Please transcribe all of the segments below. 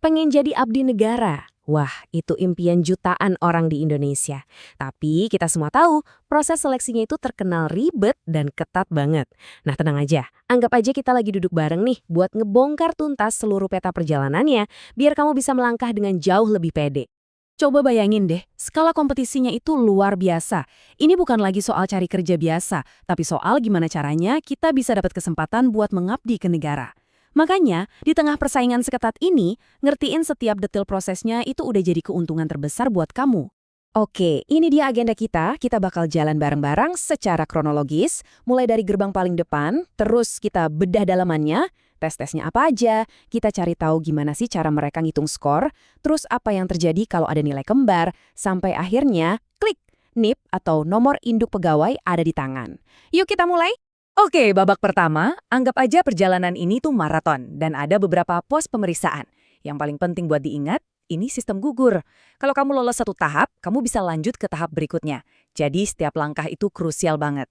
Pengen jadi abdi negara? Wah, itu impian jutaan orang di Indonesia. Tapi kita semua tahu, proses seleksinya itu terkenal ribet dan ketat banget. Nah, tenang aja. Anggap aja kita lagi duduk bareng nih buat ngebongkar tuntas seluruh peta perjalanannya, biar kamu bisa melangkah dengan jauh lebih pede. Coba bayangin deh, skala kompetisinya itu luar biasa. Ini bukan lagi soal cari kerja biasa, tapi soal gimana caranya kita bisa dapat kesempatan buat mengabdi ke negara. Makanya, di tengah persaingan seketat ini, ngertiin setiap detail prosesnya itu udah jadi keuntungan terbesar buat kamu. Oke, ini dia agenda kita. Kita bakal jalan bareng-barang secara kronologis, mulai dari gerbang paling depan, terus kita bedah dalamannya, tes-tesnya apa aja, kita cari tahu gimana sih cara mereka ngitung skor, terus apa yang terjadi kalau ada nilai kembar, sampai akhirnya, klik, NIP atau nomor induk pegawai ada di tangan. Yuk kita mulai! Oke, babak pertama, anggap aja perjalanan ini tuh maraton dan ada beberapa pos pemeriksaan. Yang paling penting buat diingat, ini sistem gugur. Kalau kamu lolos satu tahap, kamu bisa lanjut ke tahap berikutnya. Jadi setiap langkah itu krusial banget.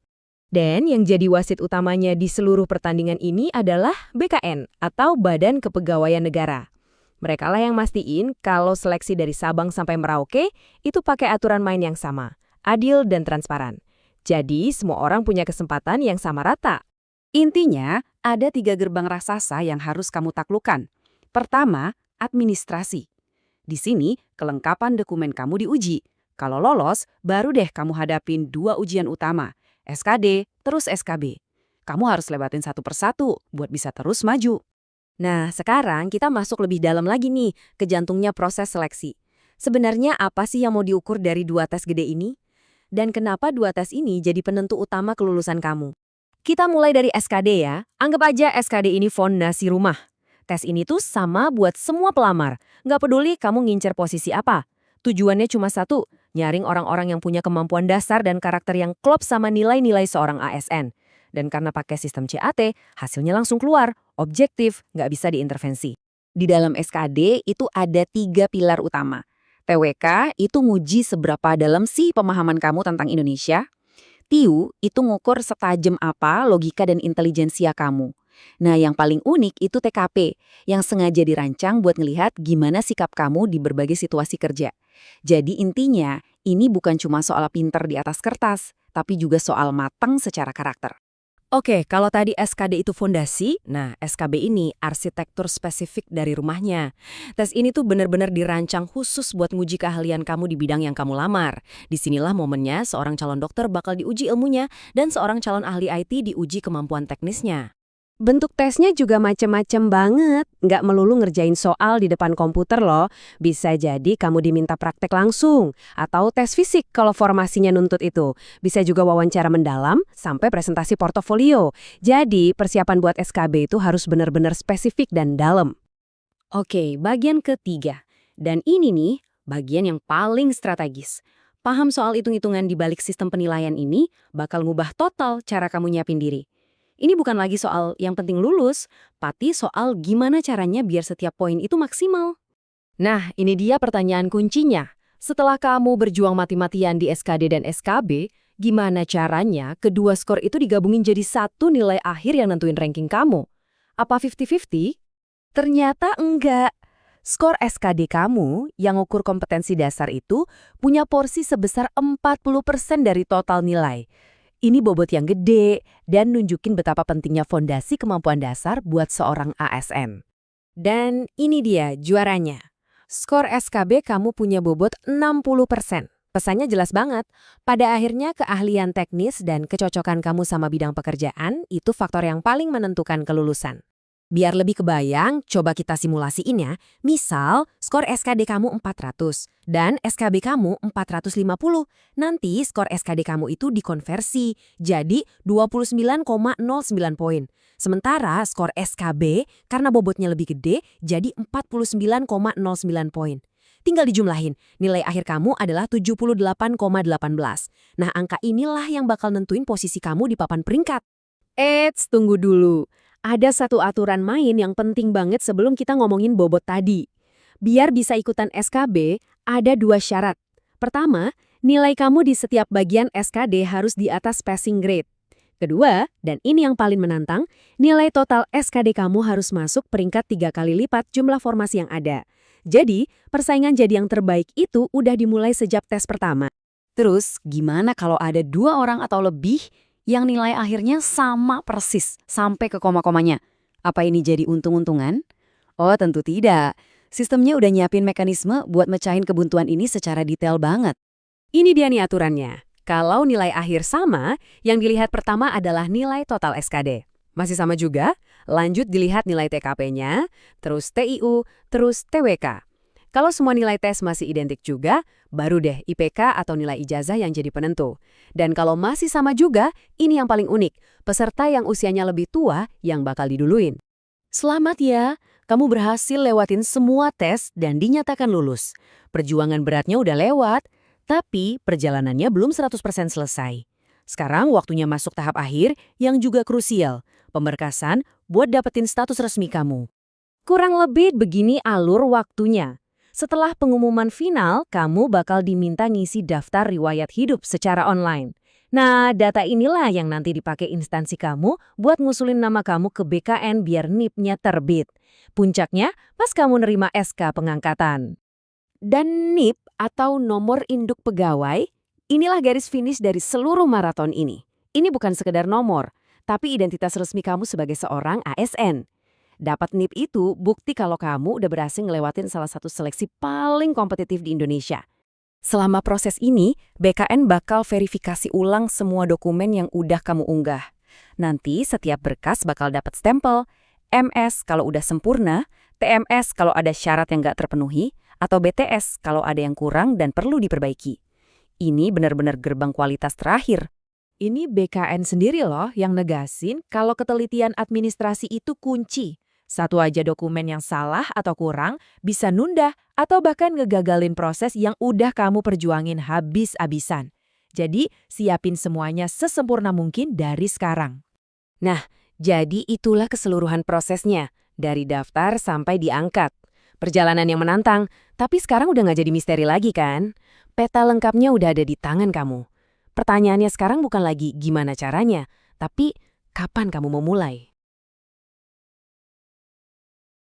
Dan yang jadi wasit utamanya di seluruh pertandingan ini adalah BKN atau Badan Kepegawaian Negara. Mereka lah yang mastiin kalau seleksi dari Sabang sampai Merauke itu pakai aturan main yang sama, adil dan transparan. Jadi semua orang punya kesempatan yang sama rata. Intinya, ada 3 gerbang raksasa yang harus kamu taklukkan. Pertama, administrasi. Di sini, kelengkapan dokumen kamu diuji. Kalau lolos, baru deh kamu hadapin 2 ujian utama, SKD, terus SKB. Kamu harus lewatin satu persatu buat bisa terus maju. Nah, sekarang kita masuk lebih dalam lagi nih ke jantungnya proses seleksi. Sebenarnya apa sih yang mau diukur dari 2 tes gede ini? Dan kenapa 2 tes ini jadi penentu utama kelulusan kamu? Kita mulai dari SKD ya. Anggap aja SKD ini fondasi rumah. Tes ini tuh sama buat semua pelamar. Nggak peduli kamu ngincer posisi apa. Tujuannya cuma satu, nyaring orang-orang yang punya kemampuan dasar dan karakter yang klop sama nilai-nilai seorang ASN. Dan karena pakai sistem CAT, hasilnya langsung keluar, objektif, nggak bisa diintervensi. Di dalam SKD itu ada 3 pilar utama. TWK itu nguji seberapa dalam sih pemahaman kamu tentang Indonesia. TIU itu ngukur setajam apa logika dan intelijensia kamu. Nah, yang paling unik itu TKP, yang sengaja dirancang buat ngelihat gimana sikap kamu di berbagai situasi kerja. Jadi intinya, ini bukan cuma soal pinter di atas kertas, tapi juga soal matang secara karakter. Oke, kalau tadi SKD itu fondasi, nah SKB ini arsitektur spesifik dari rumahnya. Tes ini tuh benar-benar dirancang khusus buat nguji keahlian kamu di bidang yang kamu lamar. Disinilah momennya seorang calon dokter bakal diuji ilmunya dan seorang calon ahli IT diuji kemampuan teknisnya. Bentuk tesnya juga macem-macem banget. Nggak melulu ngerjain soal di depan komputer loh. Bisa jadi kamu diminta praktek langsung. Atau tes fisik kalau formasinya nuntut itu. Bisa juga wawancara mendalam sampai presentasi portofolio. Jadi persiapan buat SKB itu harus benar-benar spesifik dan dalam. Oke, bagian ketiga. Dan ini nih, bagian yang paling strategis. Paham soal hitung-hitungan di balik sistem penilaian ini bakal ngubah total cara kamu nyiapin diri. Ini bukan lagi soal yang penting lulus, tapi soal gimana caranya biar setiap poin itu maksimal. Nah, ini dia pertanyaan kuncinya. Setelah kamu berjuang mati-matian di SKD dan SKB, gimana caranya kedua skor itu digabungin jadi satu nilai akhir yang nentuin ranking kamu? Apa 50-50? Ternyata enggak. Skor SKD kamu yang ukur kompetensi dasar itu punya porsi sebesar 40% dari total nilai. Ini bobot yang gede dan nunjukin betapa pentingnya fondasi kemampuan dasar buat seorang ASN. Dan ini dia juaranya. Skor SKB kamu punya bobot 60%. Pesannya jelas banget. Pada akhirnya keahlian teknis dan kecocokan kamu sama bidang pekerjaan itu faktor yang paling menentukan kelulusan. Biar lebih kebayang, coba kita simulasiin ya. Misal, skor SKD kamu 400 dan SKB kamu 450. Nanti skor SKD kamu itu dikonversi jadi 29,09 poin. Sementara skor SKB karena bobotnya lebih gede jadi 49,09 poin. Tinggal dijumlahin, nilai akhir kamu adalah 78,18. Nah, angka inilah yang bakal nentuin posisi kamu di papan peringkat. Eits, tunggu dulu. Ada satu aturan main yang penting banget sebelum kita ngomongin bobot tadi. Biar bisa ikutan SKB, ada 2 syarat. Pertama, nilai kamu di setiap bagian SKD harus di atas passing grade. Kedua, dan ini yang paling menantang, nilai total SKD kamu harus masuk peringkat 3 kali lipat jumlah formasi yang ada. Jadi, persaingan jadi yang terbaik itu udah dimulai sejak tes pertama. Terus, gimana kalau ada 2 orang atau lebih yang nilai akhirnya sama persis sampai ke koma-komanya? Apa ini jadi untung-untungan? Oh, tentu tidak. Sistemnya udah nyiapin mekanisme buat mecahin kebuntuan ini secara detail banget. Ini dia nih aturannya. Kalau nilai akhir sama, yang dilihat pertama adalah nilai total SKD. Masih sama juga, lanjut dilihat nilai TKP-nya, terus TIU, terus TWK. Kalau semua nilai tes masih identik juga, baru deh IPK atau nilai ijazah yang jadi penentu. Dan kalau masih sama juga, ini yang paling unik, peserta yang usianya lebih tua yang bakal diduluin. Selamat ya, kamu berhasil lewatin semua tes dan dinyatakan lulus. Perjuangan beratnya udah lewat, tapi perjalanannya belum 100% selesai. Sekarang waktunya masuk tahap akhir yang juga krusial, pemberkasan buat dapetin status resmi kamu. Kurang lebih begini alur waktunya. Setelah pengumuman final, kamu bakal diminta ngisi daftar riwayat hidup secara online. Nah, data inilah yang nanti dipakai instansi kamu buat ngusulin nama kamu ke BKN biar NIP-nya terbit. Puncaknya, pas kamu nerima SK pengangkatan. Dan NIP atau nomor induk pegawai, inilah garis finish dari seluruh maraton ini. Ini bukan sekedar nomor, tapi identitas resmi kamu sebagai seorang ASN. Dapat NIP itu bukti kalau kamu udah berhasil ngelewatin salah satu seleksi paling kompetitif di Indonesia. Selama proses ini, BKN bakal verifikasi ulang semua dokumen yang udah kamu unggah. Nanti setiap berkas bakal dapat stempel, MS kalau udah sempurna, TMS kalau ada syarat yang nggak terpenuhi, atau BTS kalau ada yang kurang dan perlu diperbaiki. Ini benar-benar gerbang kualitas terakhir. Ini BKN sendiri loh yang negasin kalau ketelitian administrasi itu kunci. Satu aja dokumen yang salah atau kurang bisa nunda atau bahkan ngegagalin proses yang udah kamu perjuangin habis-abisan. Jadi, siapin semuanya sesempurna mungkin dari sekarang. Nah, jadi itulah keseluruhan prosesnya, dari daftar sampai diangkat. Perjalanan yang menantang, tapi sekarang udah nggak jadi misteri lagi kan? Peta lengkapnya udah ada di tangan kamu. Pertanyaannya sekarang bukan lagi gimana caranya, tapi kapan kamu mau mulai?